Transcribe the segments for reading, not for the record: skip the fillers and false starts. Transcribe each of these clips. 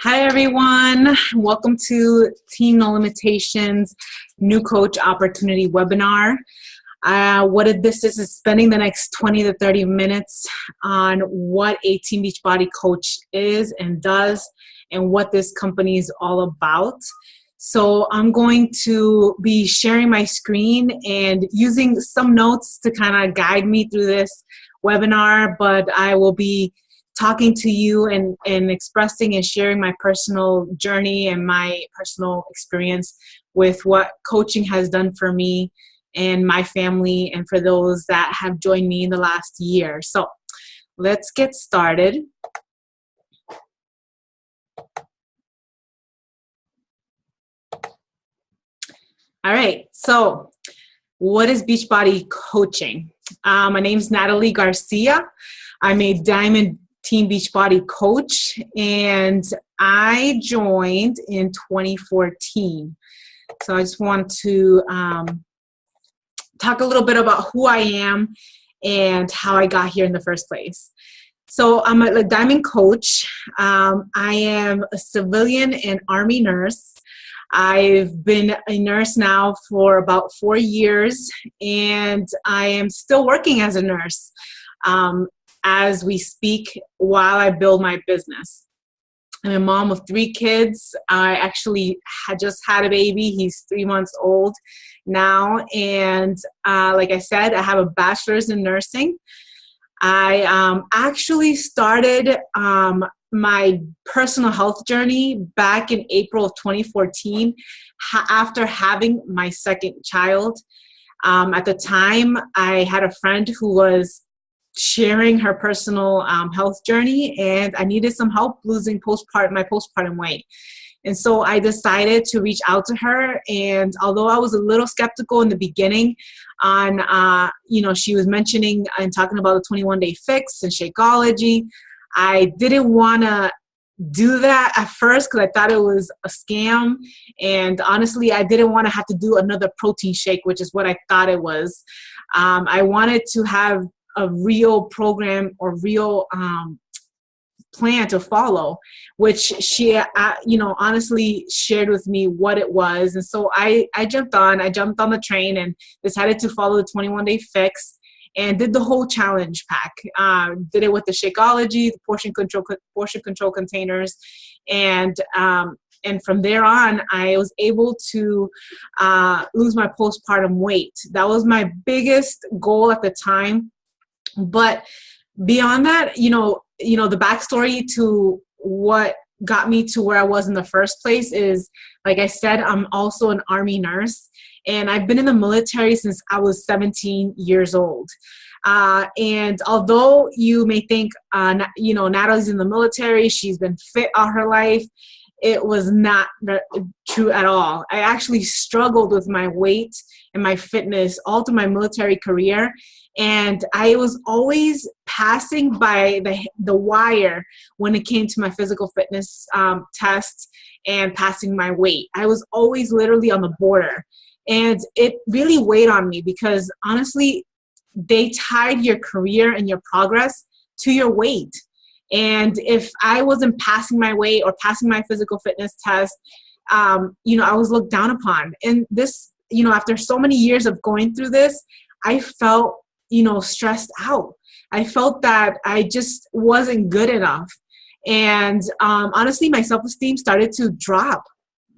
Hi, everyone. Welcome to Team No Limitations New Coach Opportunity webinar. What this is spending the next 20 to 30 minutes on what a Team Beachbody coach is and does and what this company is all about. So I'm going to be sharing my screen and using some notes to kind of guide me through this webinar, but I will be talking to you and expressing and sharing my personal journey and my personal experience with what coaching has done for me and my family and for those that have joined me in the last year. So let's get started. All right, so what is Beachbody coaching? My name is Natalie Garcia. I'm a Diamond Team Beachbody coach, and I joined in 2014. So I just want to talk a little bit about who I am and how I got here in the first place. So I'm a Diamond coach. I am a civilian and Army nurse. I've been a nurse now for about 4 years, and I am still working as a nurse as we speak while I build my business. I'm a mom of 3 kids. I actually just had a baby. He's 3 months old now. And like I said, I have a bachelor's in nursing. I actually started my personal health journey back in April of 2014 after having my second child. At the time, I had a friend who was sharing her personal health journey, and I needed some help losing my postpartum weight. And so I decided to reach out to her. And although I was a little skeptical in the beginning on, she was mentioning and talking about the 21-day fix and Shakeology, I didn't want to do that at first because I thought it was a scam. And honestly, I didn't want to have to do another protein shake, which is what I thought it was. I wanted to have a real program or real plan to follow, which she, honestly shared with me what it was. And so I jumped on the train and decided to follow the 21-day fix and did the whole challenge pack. Did it with the Shakeology, the portion control containers. And from there on, I was able to lose my postpartum weight. That was my biggest goal at the time. But beyond that, the backstory to what got me to where I was in the first place is, like I said, I'm also an Army nurse, and I've been in the military since I was 17 years old. And although you may think, Natalie's in the military, she's been fit all her life, it was not true at all. I actually struggled with my weight and my fitness all through my military career. And I was always passing by the wire when it came to my physical fitness test and passing my weight. I was always literally on the border. And it really weighed on me because honestly, they tied your career and your progress to your weight. And if I wasn't passing my weight or passing my physical fitness test, I was looked down upon. And this, after so many years of going through this, I felt stressed out. I felt that I just wasn't good enough. And honestly, my self-esteem started to drop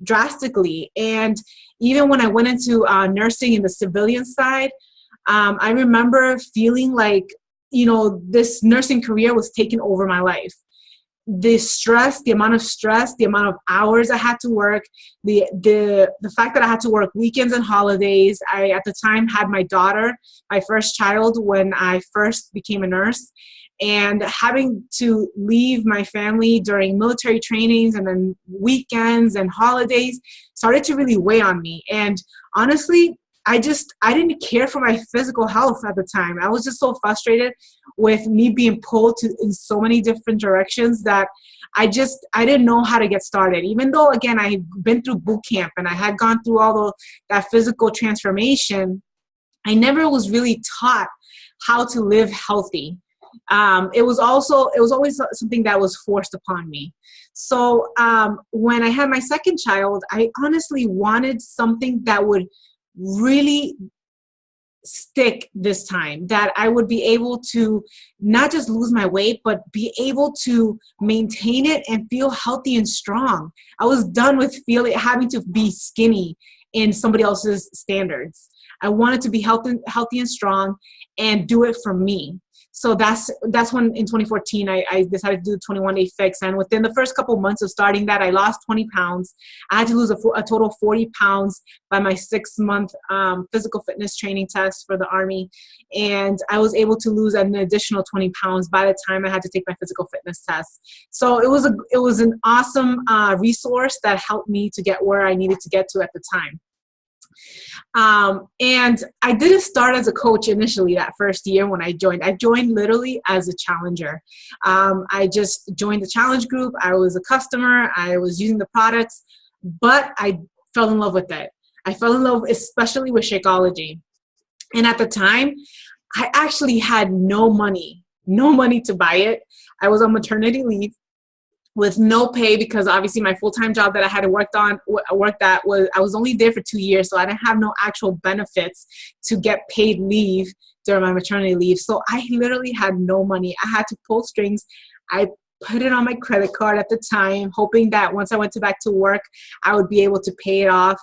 drastically. And even when I went into nursing in the civilian side, I remember feeling like, this nursing career was taking over my life. The stress, the amount of hours I had to work, the fact that I had to work weekends and holidays. I, at the time, had my daughter, my first child, when I first became a nurse, and having to leave my family during military trainings and then weekends and holidays started to really weigh on me. And honestly, I didn't care for my physical health at the time. I was just so frustrated with me being pulled in so many different directions that I didn't know how to get started. Even though, again, I had been through boot camp and I had gone through that physical transformation, I never was really taught how to live healthy. It was always something that was forced upon me. So when I had my second child, I honestly wanted something that would really stick this time, that I would be able to not just lose my weight, but be able to maintain it and feel healthy and strong. I was done with having to be skinny in somebody else's standards. I wanted to be healthy and strong and do it for me. So that's when in 2014, I decided to do the 21-day fix. And within the first couple of months of starting that, I lost 20 pounds. I had to lose a total of 40 pounds by my 6-month physical fitness training test for the Army. And I was able to lose an additional 20 pounds by the time I had to take my physical fitness test. So it was an awesome resource that helped me to get where I needed to get to at the time. And I didn't start as a coach initially that first year when I joined. I joined literally as a challenger. I just joined the challenge group. I was a customer. I was using the products, but I fell in love with it. I fell in love especially with Shakeology. And at the time, I actually had no money to buy it. I was on maternity leave with no pay because obviously my full-time job that I had worked at I was only there for 2 years, so I didn't have no actual benefits to get paid leave during my maternity leave. So I literally had no money. I had to pull strings. I put it on my credit card at the time, hoping that once I went back to work, I would be able to pay it off.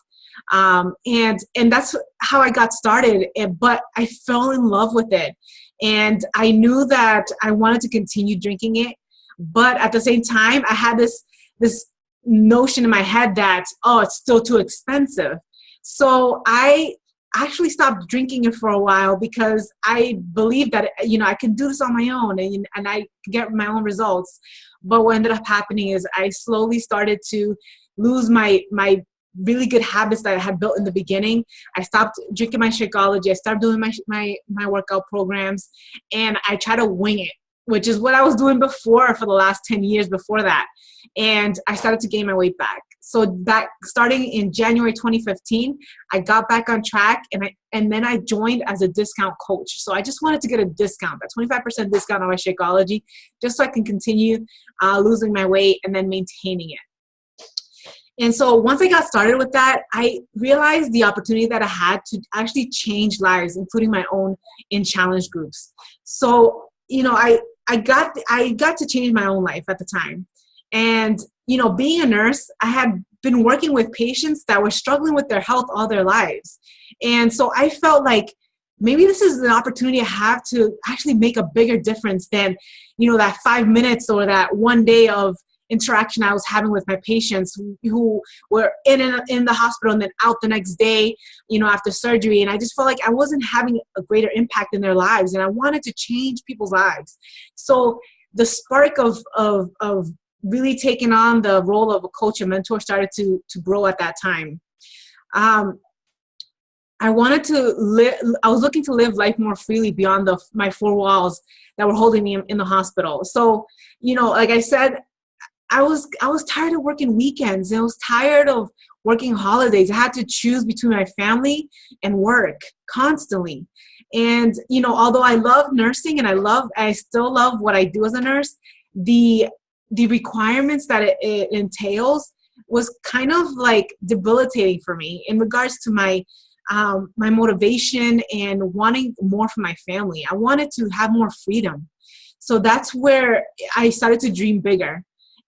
And that's how I got started. But I fell in love with it, and I knew that I wanted to continue drinking it. But at the same time, I had this notion in my head that, oh, it's still too expensive. So I actually stopped drinking it for a while because I believed that, I can do this on my own and I could get my own results. But what ended up happening is I slowly started to lose my really good habits that I had built in the beginning. I stopped drinking my Shakeology. I stopped doing my workout programs, and I try to wing it, which is what I was doing before for the last 10 years before that. And I started to gain my weight back. So that starting in January 2015, I got back on track, and then I joined as a discount coach. So I just wanted to get a discount, a 25% discount on my Shakeology, just so I can continue losing my weight and then maintaining it. And so once I got started with that, I realized the opportunity that I had to actually change lives, including my own, in challenge groups. So, I got to change my own life at the time. And, being a nurse, I had been working with patients that were struggling with their health all their lives. And so I felt like maybe this is an opportunity I have to actually make a bigger difference than, that 5 minutes or that one day of interaction I was having with my patients who were in the hospital and then out the next day, after surgery. And I just felt like I wasn't having a greater impact in their lives, and I wanted to change people's lives. So the spark of really taking on the role of a coach and mentor started to grow at that time. I was looking to live life more freely beyond my 4 walls that were holding me in the hospital. So, like I said, I was tired of working weekends, and I was tired of working holidays. I had to choose between my family and work constantly. And, although I love nursing and I still love what I do as a nurse, the requirements that it entails was kind of like debilitating for me in regards to my motivation and wanting more for my family. I wanted to have more freedom. So that's where I started to dream bigger.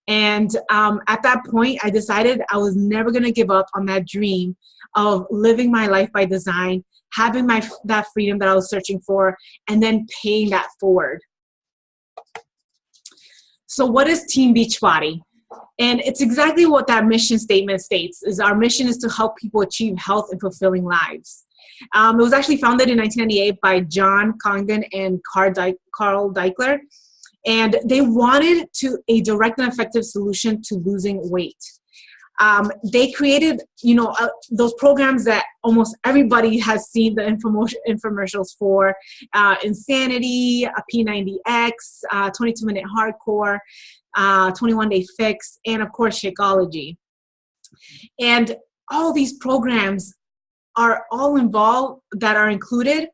And at that point, I decided I was never going to give up on that dream of living my life by design, having that freedom that I was searching for, and then paying that forward. So what is Team Beachbody? And it's exactly what that mission statement states, is our mission is to help people achieve health and fulfilling lives. It was actually founded in 1998 by John Congdon and Carl Deichler. And they wanted a direct and effective solution to losing weight. They created, those programs that almost everybody has seen the infomercials for, Insanity, a P90X, 22-minute hardcore, 21-day fix, and of course, Shakeology. And all these programs are all involved that are included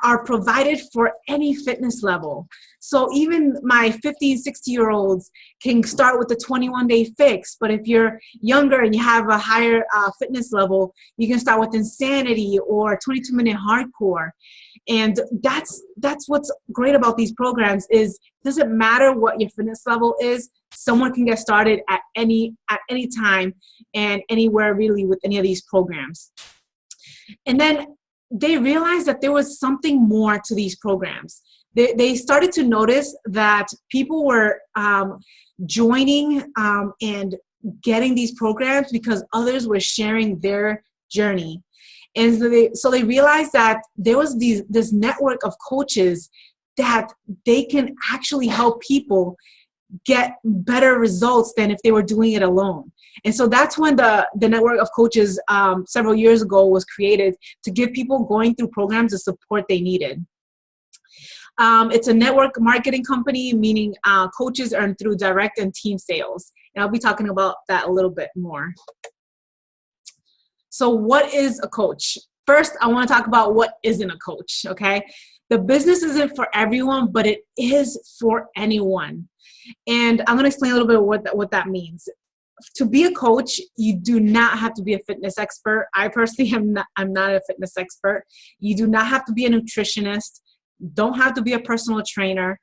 are provided for any fitness level. So even my 50 and 60-year-olds can start with the 21-day fix. But if you're younger and you have a higher fitness level, you can start with Insanity or 22-minute hardcore. And that's what's great about these programs is it doesn't matter what your fitness level is. Someone can get started at any time and anywhere really with any of these programs. And then they realized that there was something more to these programs. They started to notice that people were joining and getting these programs because others were sharing their journey. And so they realized that there was this network of coaches that they can actually help people get better results than if they were doing it alone. And so that's when the network of coaches several years ago was created to give people going through programs the support they needed. It's a network marketing company, meaning coaches earn through direct and team sales. And I'll be talking about that a little bit more. So what is a coach? First, I want to talk about what isn't a coach, okay? The business isn't for everyone, but it is for anyone. And I'm going to explain a little bit what that means. To be a coach, you do not have to be a fitness expert. I personally I'm not a fitness expert. You do not have to be a nutritionist. Don't have to be a personal trainer.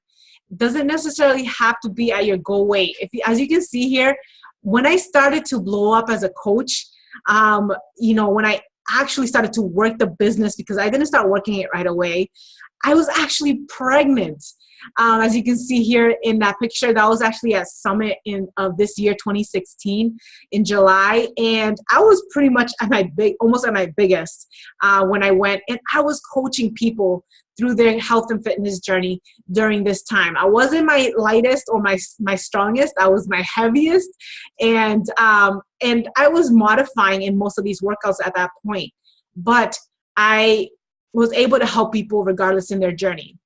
Doesn't necessarily have to be at your goal weight. As you can see here, when I started to blow up as a coach, when I actually started to work the business, because I didn't start working it right away, I was actually pregnant. As you can see here in that picture, that was actually at Summit of this year, 2016, in July. And I was pretty much almost at my biggest when I went. And I was coaching people through their health and fitness journey during this time. I wasn't my lightest or my strongest. I was my heaviest. And I was modifying in most of these workouts at that point. But I was able to help people regardless in their journey.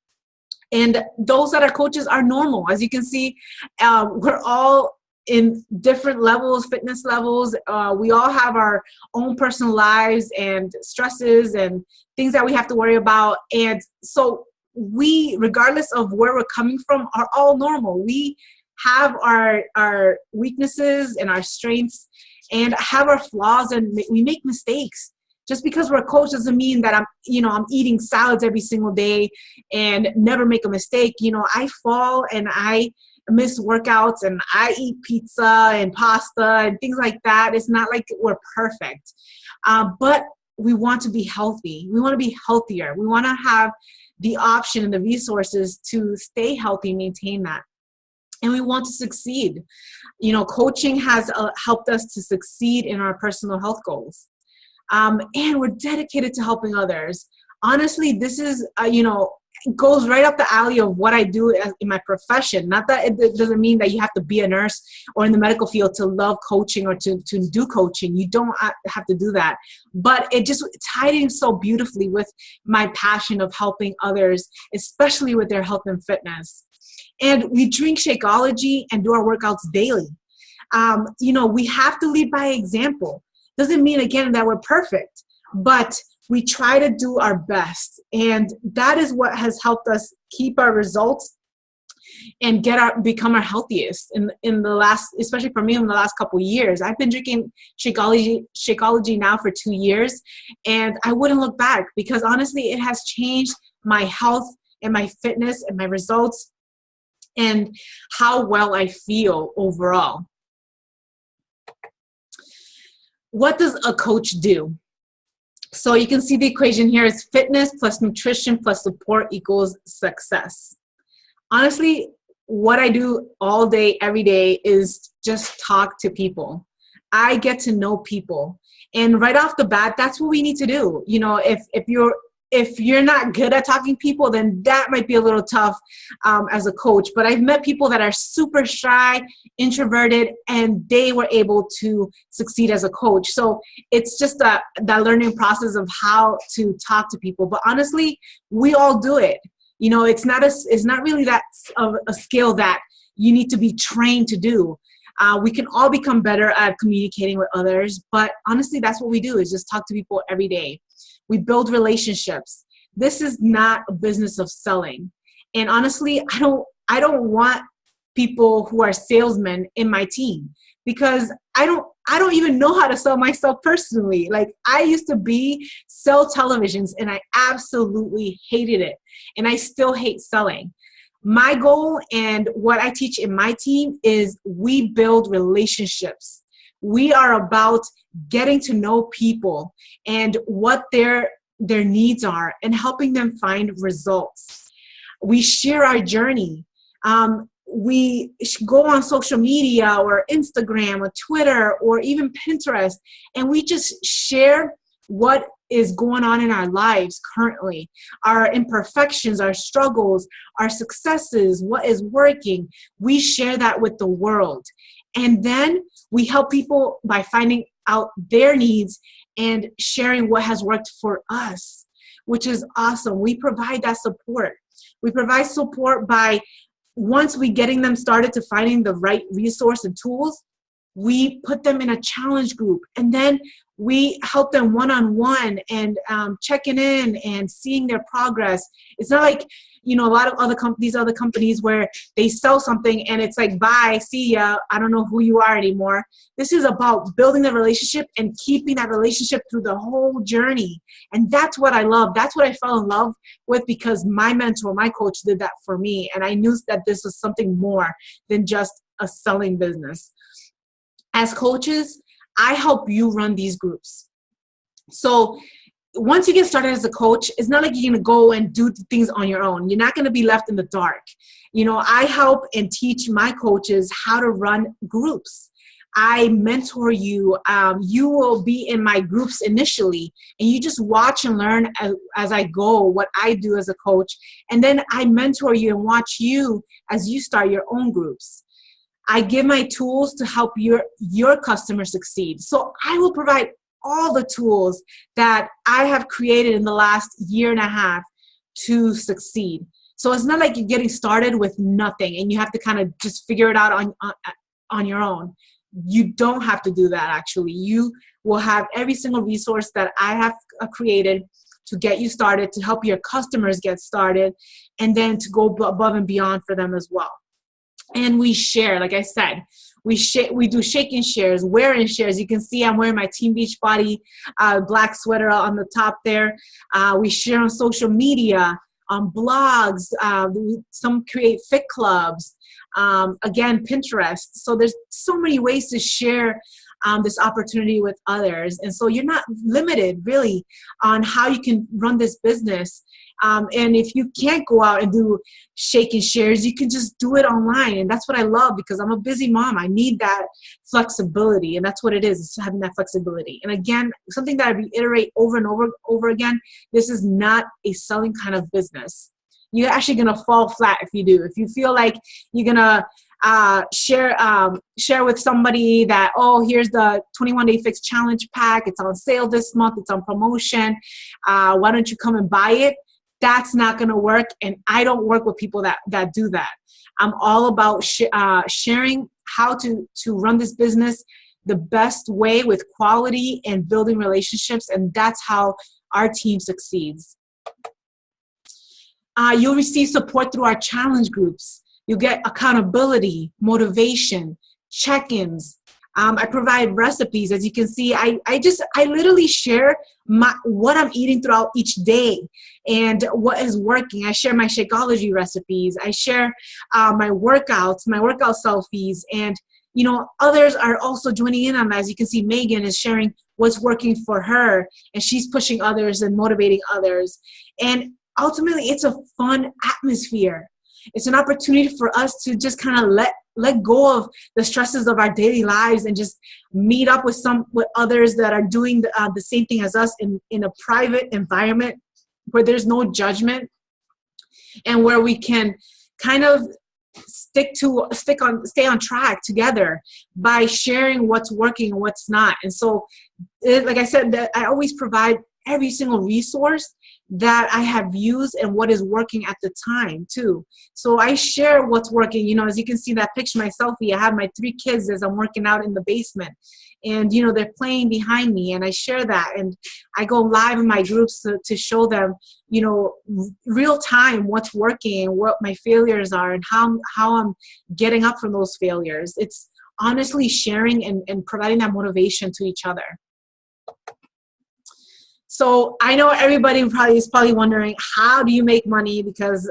And those that are coaches are normal. As you can see, we're all in different levels, fitness levels. We all have our own personal lives and stresses and things that we have to worry about. And so we, regardless of where we're coming from, are all normal. We have our weaknesses and our strengths and have our flaws, and we make mistakes. Just because we're a coach doesn't mean that I'm eating salads every single day and never make a mistake. I fall and I miss workouts and I eat pizza and pasta and things like that. It's not like we're perfect, but we want to be healthy. We want to be healthier. We want to have the option and the resources to stay healthy, maintain that. And we want to succeed. Coaching has helped us to succeed in our personal health goals. And we're dedicated to helping others. Honestly, this is, goes right up the alley of what I do in my profession. Not that it doesn't mean that you have to be a nurse or in the medical field to love coaching or to do coaching. You don't have to do that. But it just tied in so beautifully with my passion of helping others, especially with their health and fitness. And we drink Shakeology and do our workouts daily. We have to lead by example. Doesn't mean, again, that we're perfect, but we try to do our best. And that is what has helped us keep our results and become our healthiest in the last, especially for me, in the last couple of years. I've been drinking Shakeology now for 2 years, and I wouldn't look back because honestly, it has changed my health and my fitness and my results and how well I feel overall. What does a coach do? So you can see the equation here is fitness plus nutrition plus support equals success. Honestly, what I do all day, every day is just talk to people. I get to know people. And right off the bat, that's what we need to do. If you're not good at talking to people, then that might be a little tough as a coach. But I've met people that are super shy, introverted, and they were able to succeed as a coach. So it's just that learning process of how to talk to people. But honestly, we all do it. It's not really that a skill that you need to be trained to do. We can all become better at communicating with others. But honestly, that's what we do, is just talk to people every day. We build relationships. this is not a business of selling. And honestly, I don't want people who are salesmen in my team, because I don't even know how to sell myself personally. Like, I used to sell televisions, and I absolutely hated it. And I still hate selling. My goal and what I teach in my team is we build relationships. We are about getting to know people and what their needs are, and helping them find results. We share our journey. We go on social media or Instagram or Twitter or even Pinterest, and we just share what is going on in our lives currently, our imperfections, our struggles, our successes, what is working. We share that with the world. And then we help people by finding out their needs and sharing what has worked for us, which is awesome. We provide that support. We provide support by, once we getting them started to finding the right resource and tools, we put them in a challenge group, and then we help them one-on-one and checking in and seeing their progress. It's not like, a lot of these other companies where they sell something and it's like, bye, see ya, I don't know who you are anymore. This is about building the relationship and keeping that relationship through the whole journey. And that's what I love. That's what I fell in love with, because my mentor, my coach, did that for me. And I knew that this was something more than just a selling business. As coaches, I help you run these groups. So once you get started as a coach, it's not like you're going to go and do things on your own. You're not going to be left in the dark. I help and teach my coaches how to run groups. I mentor you. You will be in my groups initially, and you just watch and learn as I go what I do as a coach. And then I mentor you and watch you as you start your own groups. I give my tools to help your customers succeed. So I will provide all the tools that I have created in the last year and a half to succeed. So it's not like you're getting started with nothing and you have to kind of just figure it out on your own. You don't have to do that, actually. You will have every single resource that I have created to get you started, to help your customers get started, and then to go above and beyond for them as well. And we share, like I said, we do shake and shares, wear and shares. You can see I'm wearing my Team Beachbody black sweater on the top there. We share on social media, on blogs. Some create fit clubs. Again, Pinterest. So there's so many ways to share this opportunity with others. And so you're not limited really on how you can run this business. And if you can't go out and do shake and shares, you can just do it online. And that's what I love, because I'm a busy mom. I need that flexibility. And that's what it is. It's having that flexibility. And again, something that I reiterate over and over again, this is not a selling kind of business. You're actually going to fall flat if you do. If you feel like you're going to share with somebody that, oh, here's the 21-day fix challenge pack. It's on sale this month. It's on promotion. Why don't you come and buy it? That's not going to work. And I don't work with people that do that. I'm all about sharing how to run this business the best way with quality and building relationships. And that's how our team succeeds. You'll receive support through our challenge groups. You get accountability, motivation, check-ins. I provide recipes. As you can see, I literally share what I'm eating throughout each day and what is working. I share my Shakeology recipes. I share my workout selfies, and others are also joining in on that. As you can see, Megan is sharing what's working for her, and she's pushing others and motivating others. And ultimately, it's a fun atmosphere. It's an opportunity for us to just kind of let go of the stresses of our daily lives and just meet up with others that are doing the same thing as us in a private environment where there's no judgment, and where we can kind of stay on track together by sharing what's working and what's not. And so, like I said, that I always provide every single resource that I have used and what is working at the time too. So I share what's working. You know, as you can see that picture, my selfie, I have my 3 kids as I'm working out in the basement. And, you know, they're playing behind me, and I share that. And I go live in my groups to show them, you know, real time what's working and what my failures are and how I'm getting up from those failures. It's honestly sharing and providing that motivation to each other. So I know everybody is probably wondering, how do you make money? Because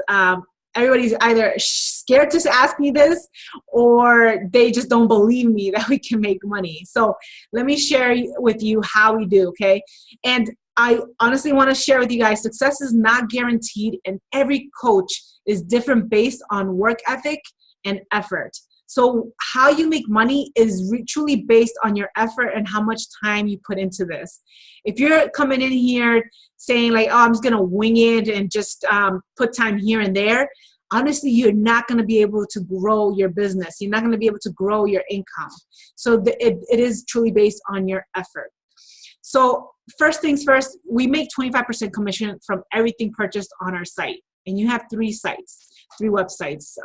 everybody's either scared to ask me this, or they just don't believe me that we can make money. So let me share with you how we do, okay? And I honestly want to share with you guys, success is not guaranteed, and every coach is different based on work ethic and effort. So how you make money is truly based on your effort and how much time you put into this. If you're coming in here saying like, oh, I'm just going to wing it and just put time here and there, honestly, you're not going to be able to grow your business. You're not going to be able to grow your income. So it is truly based on your effort. So first things first, we make 25% commission from everything purchased on our site. And you have 3 websites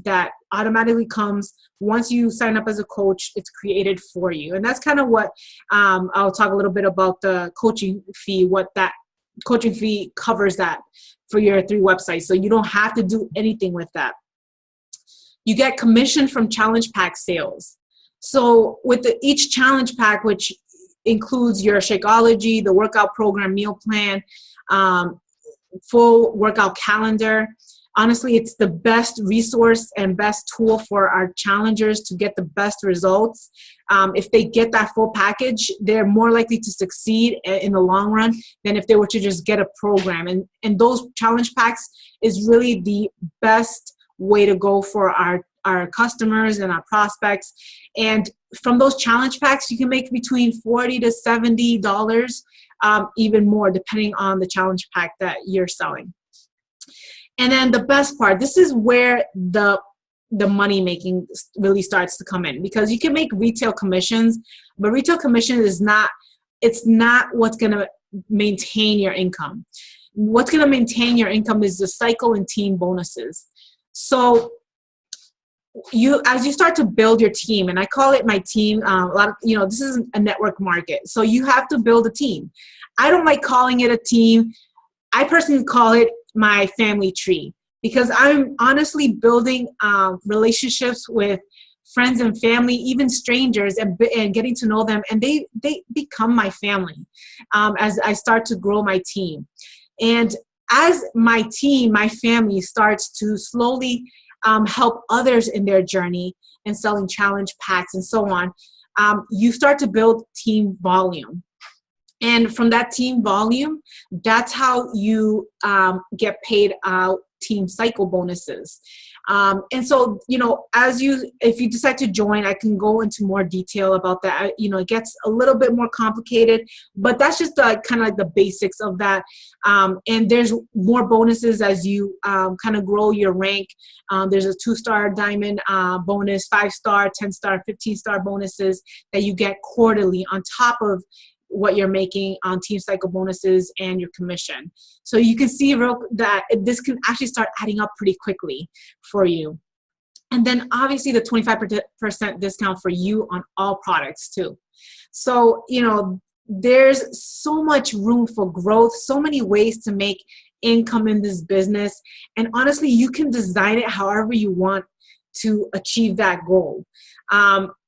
that automatically comes once you sign up as a coach. It's created for you. And that's kind of what I'll talk a little bit about the coaching fee, what that coaching fee covers that for your 3 websites. So you don't have to do anything with that. You get commission from challenge pack sales. So with each challenge pack, which includes your Shakeology, the workout program, meal plan, full workout calendar. Honestly, it's the best resource and best tool for our challengers to get the best results. If they get that full package, they're more likely to succeed in the long run than if they were to just get a program. And those challenge packs is really the best way to go for our customers and our prospects. And from those challenge packs, you can make between $40 to $70, even more, depending on the challenge pack that you're selling. And then the best part, this is where the money making really starts to come in, because you can make retail commissions, but retail commission is not what's going to maintain your income. What's going to maintain your income is the cycle and team bonuses. So as you start to build your team, and I call it my team, this is a network market. So you have to build a team. I don't like calling it a team. I personally call it my family tree, because I'm honestly building relationships with friends and family, even strangers, and getting to know them. And they become my family as I start to grow my team. And as my team, my family starts to slowly help others in their journey and selling challenge packs and so on, you start to build team volume. And from that team volume, that's how you get paid out team cycle bonuses. And so, if you decide to join, I can go into more detail about that. It gets a little bit more complicated, but that's just kind of like the basics of that. And there's more bonuses as you kind of grow your rank. There's a 2-star diamond bonus, 5-star, 10-star, 15-star bonuses that you get quarterly on top of what you're making on team cycle bonuses and your commission. So you can see that this can actually start adding up pretty quickly for you. And then obviously the 25% discount for you on all products too. So, there's so much room for growth, so many ways to make income in this business. And honestly, you can design it however you want to achieve that goal.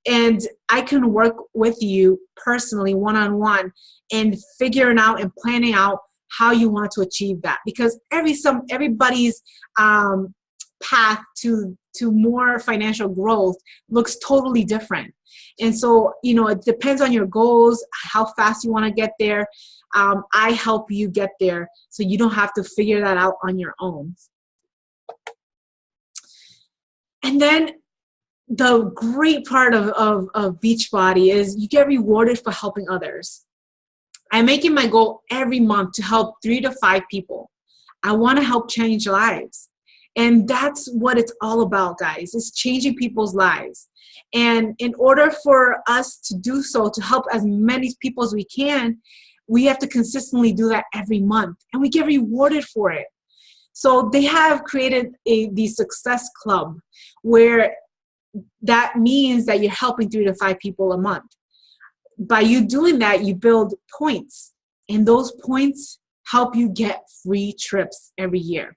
And I can work with you personally, one-on-one, and figuring out and planning out how you want to achieve that. Because everybody's path to more financial growth looks totally different. And so, it depends on your goals, how fast you want to get there. I help you get there so you don't have to figure that out on your own. And then the great part of Beachbody is you get rewarded for helping others. I'm making my goal every month to help 3 to 5 people. I want to help change lives. And that's what it's all about, guys. It's changing people's lives. And in order for us to do so, to help as many people as we can, we have to consistently do that every month, and we get rewarded for it. So they have created the Success Club, where that means that you're helping 3 to 5 people a month. By you doing that, you build points, and those points help you get free trips every year.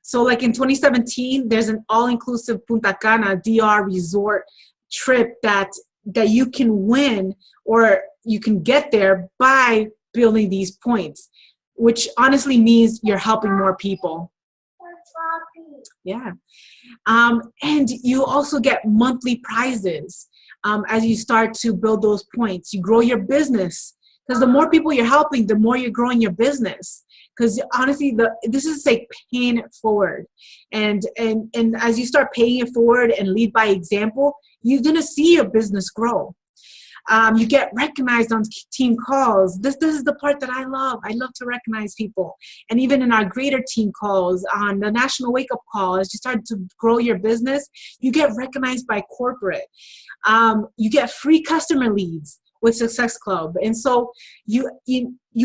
So like in 2017, there's an all-inclusive Punta Cana DR resort trip that you can win, or you can get there by building these points, which honestly means you're helping more people. Yeah. And you also get monthly prizes as you start to build those points. You grow your business, because the more people you're helping, the more you're growing your business. Because honestly, this is like paying it forward. And as you start paying it forward and lead by example, you're going to see your business grow. You get recognized on team calls. This is the part that I love. I love to recognize people. And even in our greater team calls, on the national wake-up call, as you start to grow your business, you get recognized by corporate. You get free customer leads with Success Club. And so you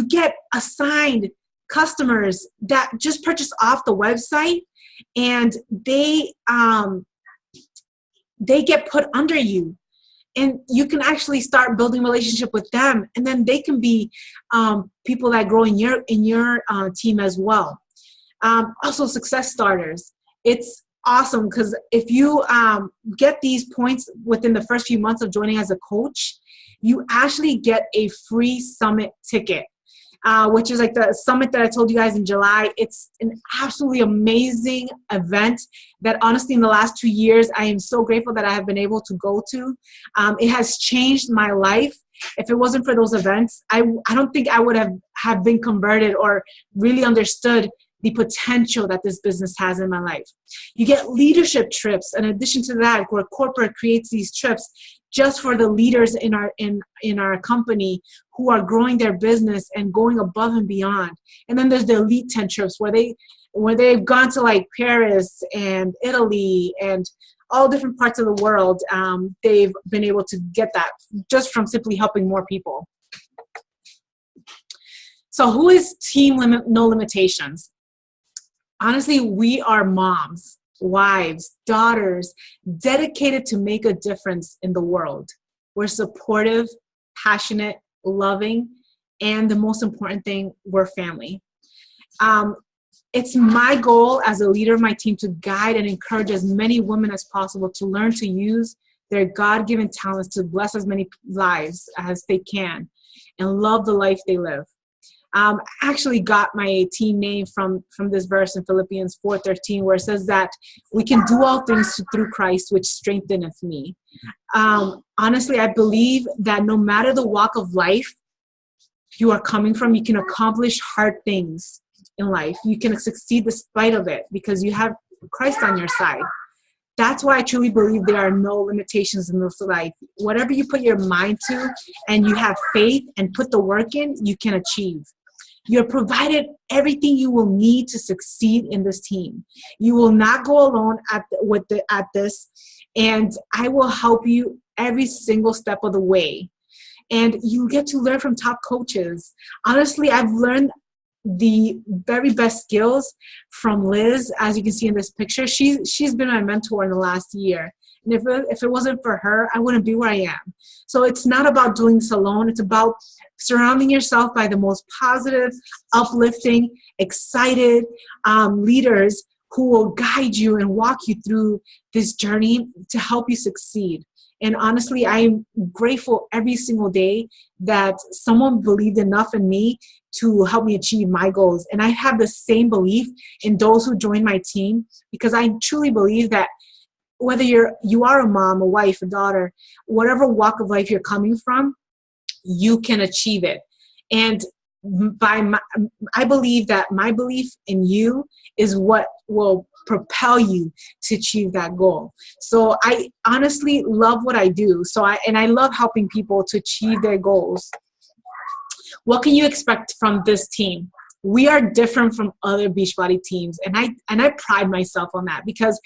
get assigned customers that just purchase off the website, and they get put under you. And you can actually start building relationship with them, and then they can be people that grow in your team as well. Also, success starters. It's awesome, because if you get these points within the first few months of joining as a coach, you actually get a free summit ticket, which is like the summit that I told you guys in July. It's an absolutely amazing event that honestly in the last 2 years, I am so grateful that I have been able to go to. It has changed my life. If it wasn't for those events, I don't think I would have been converted or really understood the potential that this business has in my life. You get leadership trips. In addition to that, where corporate creates these trips just for the leaders in our company who are growing their business and going above and beyond. And then there's the Elite 10 trips where they've gone to like Paris and Italy and all different parts of the world. They've been able to get that just from simply helping more people. So who is Team No Limitations? Honestly, we are moms, wives, daughters, dedicated to make a difference in the world. We're supportive, passionate, loving, and the most important thing, we're family. It's my goal as a leader of my team to guide and encourage as many women as possible to learn to use their God-given talents to bless as many lives as they can and love the life they live. I actually got my team name from this verse in Philippians 4:13, where it says that we can do all things through Christ, which strengtheneth me. Honestly, I believe that no matter the walk of life you are coming from, you can accomplish hard things in life. You can succeed despite of it because you have Christ on your side. That's why I truly believe there are no limitations in this life. Whatever you put your mind to and you have faith and put the work in, you can achieve. You're provided everything you will need to succeed in this team. You will not go alone at this, and I will help you every single step of the way. And you get to learn from top coaches. Honestly, I've learned the very best skills from Liz, as you can see in this picture. She's been my mentor in the last year. And if it wasn't for her, I wouldn't be where I am. So it's not about doing this alone. It's about surrounding yourself by the most positive, uplifting, excited leaders who will guide you and walk you through this journey to help you succeed. And honestly, I'm grateful every single day that someone believed enough in me to help me achieve my goals. And I have the same belief in those who join my team, because I truly believe that whether you are a mom, a wife, a daughter, whatever walk of life you're coming from, you can achieve it. And I believe that my belief in you is what will propel you to achieve that goal. So I honestly love what I do. I love helping people to achieve their goals. What can you expect from this team? We are different from other Beachbody teams, and I pride myself on that, because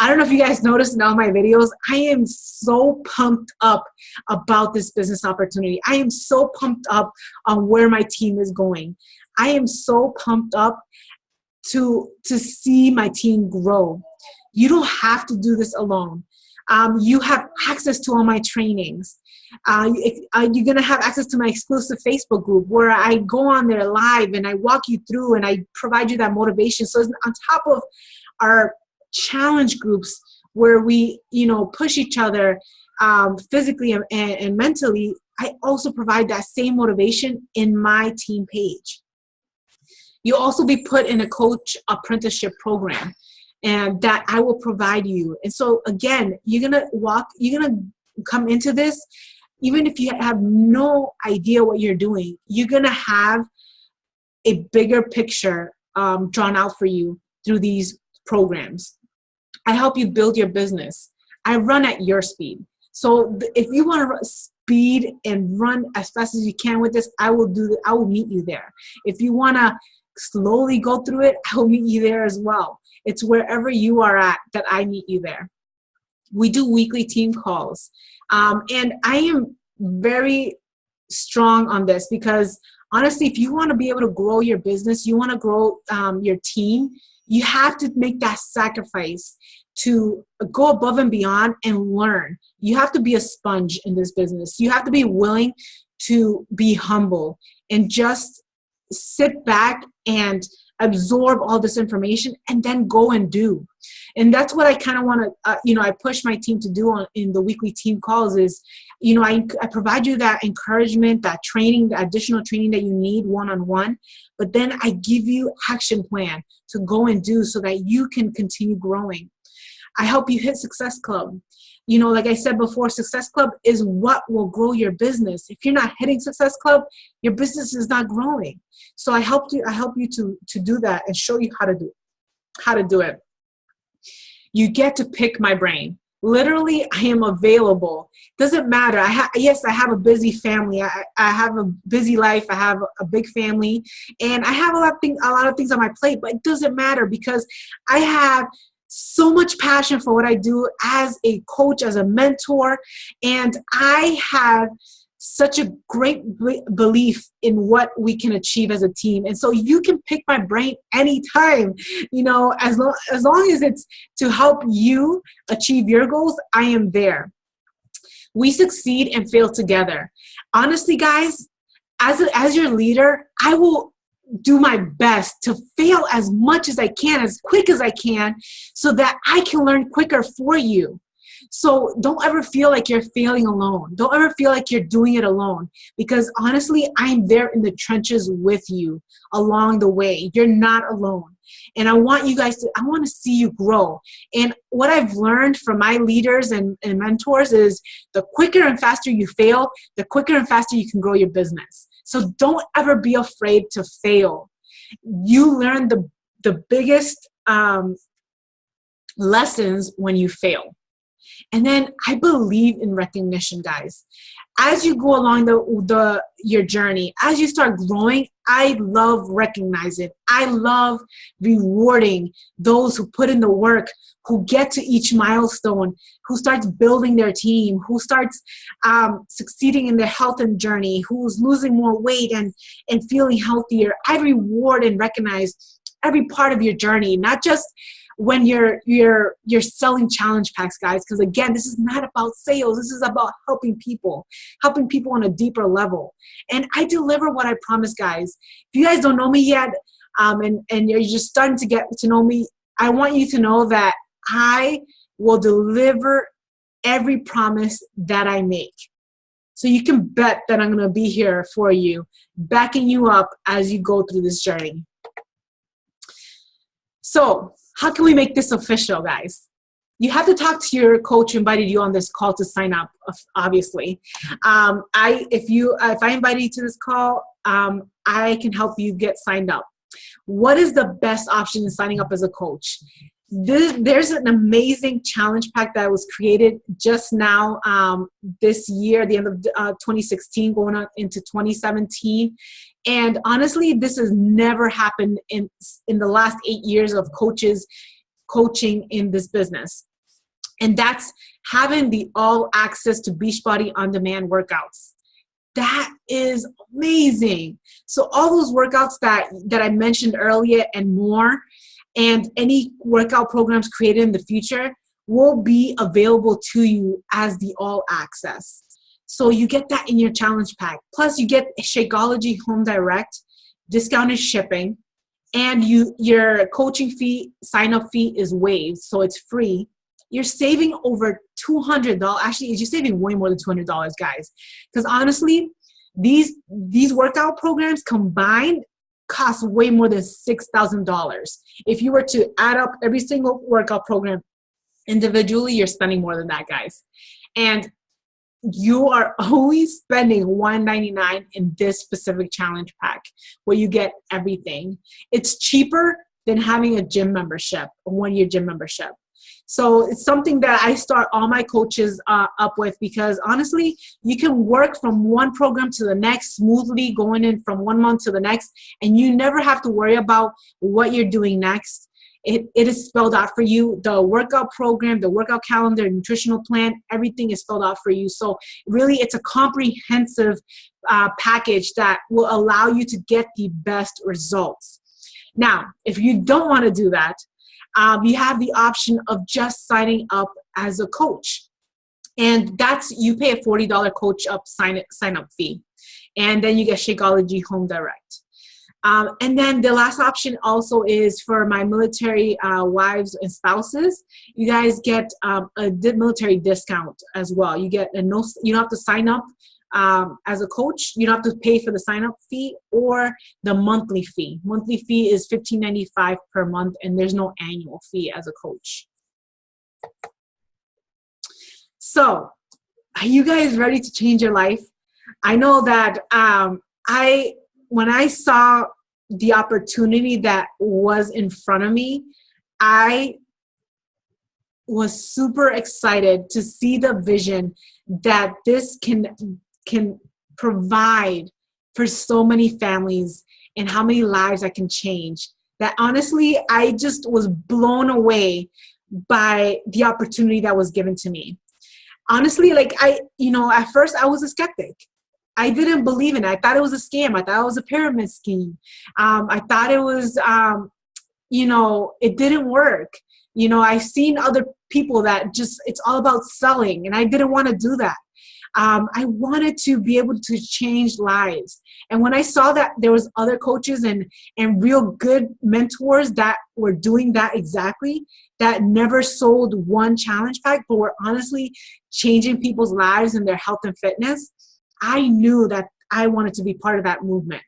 I don't know if you guys noticed in all my videos, I am so pumped up about this business opportunity. I am so pumped up on where my team is going. I am so pumped up to see my team grow. You don't have to do this alone. You have access to all my trainings. You're going to have access to my exclusive Facebook group where I go on there live and I walk you through and I provide you that motivation. So it's on top of our challenge groups where we, push each other physically and mentally, I also provide that same motivation in my team page. You'll also be put in a coach apprenticeship program, and that I will provide you. And so again, you're going to come into this, even if you have no idea what you're doing, you're going to have a bigger picture drawn out for you through these programs. I help you build your business. I run at your speed. So if you want to speed and run as fast as you can with this, I will meet you there. If you want to slowly go through it, I will meet you there as well. It's wherever you are at that I meet you there. We do weekly team calls. And I am very strong on this because honestly, if you want to be able to grow your business, you want to grow your team, you have to make that sacrifice to go above and beyond and learn. You have to be a sponge in this business. You have to be willing to be humble and just sit back and absorb all this information and then go and do. And that's what I kind of want to, I push my team to do in the weekly team calls is, I provide you that encouragement, that training, the additional training that you need one-on-one, but then I give you action plan to go and do so that you can continue growing. I help you hit Success Club. Like I said before, Success Club is what will grow your business. If you're not hitting Success Club, your business is not growing. So I help you to do that and show you how to do it. You get to pick my brain. Literally, I am available. Doesn't matter. Yes, I have a busy family. I have a busy life. I have a big family, and I have a lot of things on my plate. But it doesn't matter because I have so much passion for what I do as a coach, as a mentor, and I have such a great belief in what we can achieve as a team. And so you can pick my brain anytime, as long as it's to help you achieve your goals, I am there. We succeed and fail together. Honestly, guys, as your leader, I will do my best to fail as much as I can, as quick as I can, so that I can learn quicker for you. So don't ever feel like you're failing alone. Don't ever feel like you're doing it alone, because honestly, I'm there in the trenches with you along the way. You're not alone. And I want to see you grow. And what I've learned from my leaders and mentors is the quicker and faster you fail, the quicker and faster you can grow your business. So don't ever be afraid to fail. You learn the biggest lessons when you fail. And then I believe in recognition, guys. As you go along your journey, as you start growing, I love recognizing. I love rewarding those who put in the work, who get to each milestone, who starts building their team, who starts succeeding in their health and journey, who's losing more weight and feeling healthier. I reward and recognize every part of your journey, not just when you're selling challenge packs, guys, because again, this is not about sales. This is about helping people on a deeper level. And I deliver what I promise, guys. If you guys don't know me yet, and you're just starting to get to know me, I want you to know that I will deliver every promise that I make. So you can bet that I'm going to be here for you, backing you up as you go through this journey. So how can we make this official, guys? You have to talk to your coach who invited you on this call to sign up, obviously. If I invited you to this call, I can help you get signed up. What is the best option in signing up as a coach? There's an amazing challenge pack that was created just now this year, the end of 2016, going on into 2017. And honestly, this has never happened in the last 8 years of coaching in this business. And that's having the all access to Beachbody on-demand workouts. That is amazing. So all those workouts that I mentioned earlier and more, and any workout programs created in the future will be available to you as the all access. So you get that in your challenge pack. Plus you get Shakeology Home Direct, discounted shipping, and your coaching fee, sign-up fee is waived, so it's free. You're saving over $200. Actually, you're saving way more than $200, guys. Because honestly, these workout programs combined cost way more than $6,000. If you were to add up every single workout program individually, you're spending more than that, guys. And you are only spending $199 in this specific challenge pack where you get everything. It's cheaper than having a gym membership, a one-year gym membership. So it's something that I start all my coaches up with, because honestly, you can work from one program to the next smoothly, going in from 1 month to the next, and you never have to worry about what you're doing next. It is spelled out for you. The workout program, the workout calendar, nutritional plan, everything is spelled out for you. So really, it's a comprehensive package that will allow you to get the best results. Now, if you don't want to do that, you have the option of just signing up as a coach. And you pay a $40 coach up sign up fee. And then you get Shakeology Home Direct. And then the last option also is for my military wives and spouses. You guys get a military discount as well. You get you don't have to sign up as a coach. You don't have to pay for the sign up fee or the monthly fee. Monthly fee is $15.95 per month, and there's no annual fee as a coach. So, are you guys ready to change your life? I know that when I saw the opportunity that was in front of me, I was super excited to see the vision that this can provide for so many families and how many lives I can change. That honestly, I just was blown away by the opportunity that was given to me. Honestly, at first I was a skeptic. I didn't believe in it. I thought it was a scam. I thought it was a pyramid scheme. I thought it was, it didn't work. I've seen other people that it's all about selling, and I didn't want to do that. I wanted to be able to change lives. And when I saw that there was other coaches and real good mentors that were doing that exactly, that never sold one challenge pack, but were honestly changing people's lives and their health and fitness, I knew that I wanted to be part of that movement.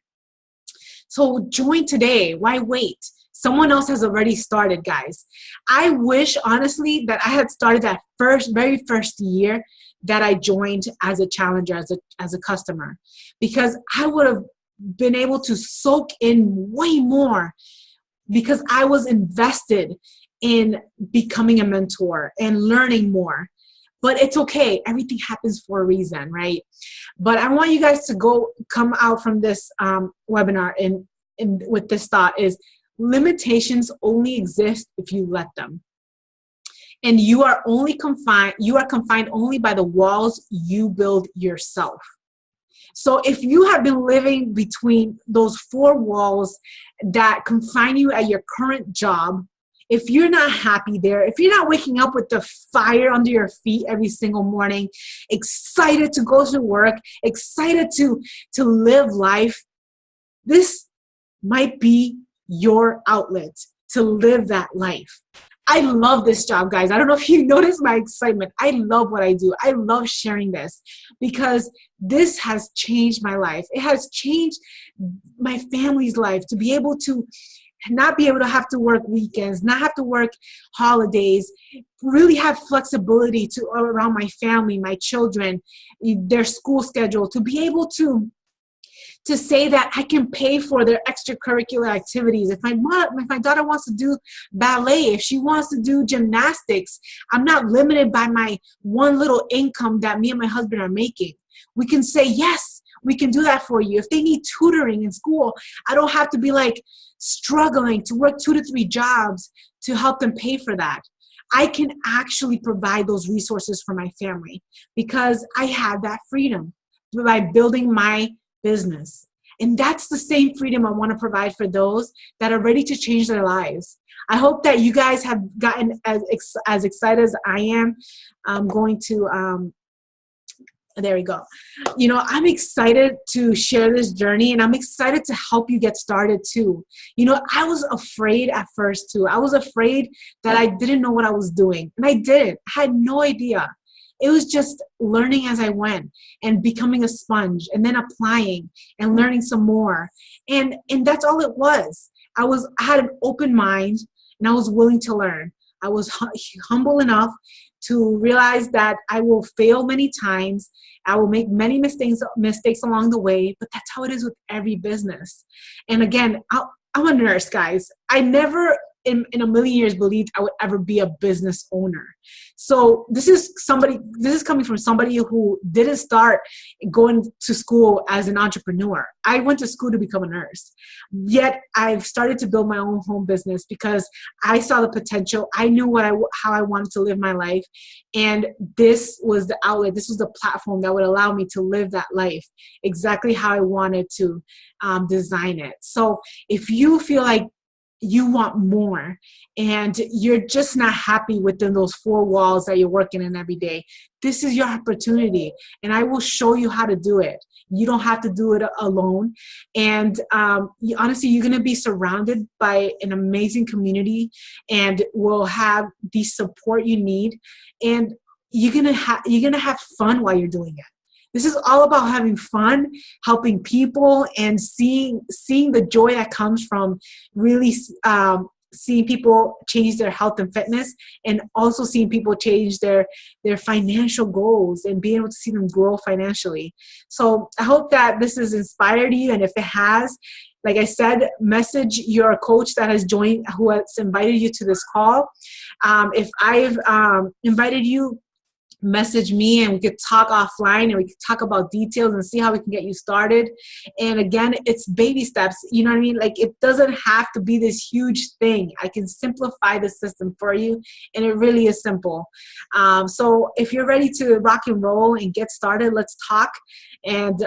So join today. Why wait? Someone else has already started, guys. I wish, honestly, that I had started that very first year that I joined as a challenger, as a customer, because I would have been able to soak in way more, because I was invested in becoming a mentor and learning more. But it's okay. Everything happens for a reason, right? But I want you guys to come out from this webinar and with this thought is, limitations only exist if you let them. And you are confined only by the walls you build yourself. So if you have been living between those four walls that confine you at your current job, if you're not happy there, if you're not waking up with the fire under your feet every single morning, excited to go to work, excited to live life, this might be your outlet to live that life. I love this job, guys. I don't know if you notice my excitement. I love what I do. I love sharing this because this has changed my life. It has changed my family's life to be able to not be able to have to work weekends, not have to work holidays, really have flexibility around my family, my children, their school schedule, to be able to say that I can pay for their extracurricular activities. If my daughter wants to do ballet, if she wants to do gymnastics, I'm not limited by my one little income that me and my husband are making. We can say, yes, we can do that for you. If they need tutoring in school, I don't have to be struggling to work 2 to 3 jobs to help them pay for that. I can actually provide those resources for my family because I have that freedom by building my business. And that's the same freedom I want to provide for those that are ready to change their lives. I hope that you guys have gotten as excited as I am. I'm going to there we go. You know, I'm excited to share this journey, and I'm excited to help you get started too. You know, I was afraid at first too. I was afraid that I didn't know what I was doing, and I didn't. I had no idea. It was just learning as I went and becoming a sponge and then applying and learning some more. And that's all it was. I had an open mind and I was willing to learn. I was humble enough to realize that I will fail many times. I will make many mistakes along the way, but that's how it is with every business. And again, I'm a nurse, guys. I never in a million years believed I would ever be a business owner. So this is coming from somebody who didn't start going to school as an entrepreneur. I went to school to become a nurse. Yet I've started to build my own home business because I saw the potential. I knew how I wanted to live my life. And this was the outlet. This was the platform that would allow me to live that life exactly how I wanted to design it. So if you feel like you want more and you're just not happy within those four walls that you're working in every day, this is your opportunity, and I will show you how to do it. You don't have to do it alone. And honestly, you're going to be surrounded by an amazing community and will have the support you need, and you're going to have fun while you're doing it. This is all about having fun, helping people, and seeing the joy that comes from really seeing people change their health and fitness, and also seeing people change their financial goals and being able to see them grow financially. So I hope that this has inspired you, and if it has, like I said, message your coach that has joined, who has invited you to this call. If I've invited you, message me and we could talk offline and we could talk about details and see how we can get you started. And again, it's baby steps. You know what I mean? Like, it doesn't have to be this huge thing. I can simplify the system for you, and it really is simple. So if you're ready to rock and roll and get started, let's talk and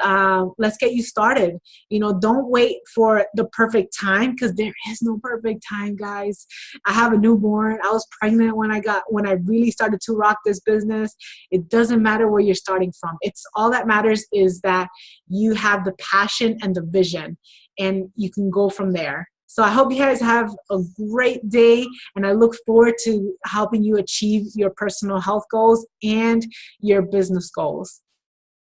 let's get you started. You know, don't wait for the perfect time, because there is no perfect time, guys. I have a newborn. I was pregnant when I really started to rock this business. It doesn't matter where you're starting from. It's all that matters is that you have the passion and the vision, and you can go from there. So I hope you guys have a great day, and I look forward to helping you achieve your personal health goals and your business goals.